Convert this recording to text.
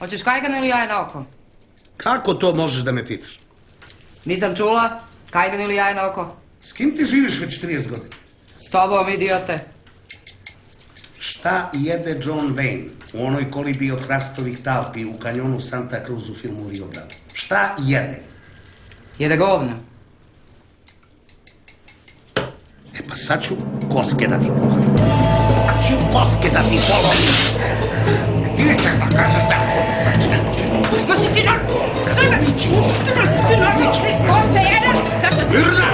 Hoćeš kajgan ili jaje na oko? Kako to možeš da me pitaš? Nisam čula. Kajgan ili jaje na oko? S kim ti živiš već 30 godina? S tobom, idiote. Šta jede John Wayne u onoj kolibi od hrastovih talpi u kanjonu Santa Cruz u filmu Rio Bravo? Šta jede? Jede govna. E pa sad ću koske da ti polomim. Sad ću koske da ti polomim. Ti nećeš da kažeš da... Ma si ti na... Sada! Ma si ti na... Ovdje jedan! Zašto ti...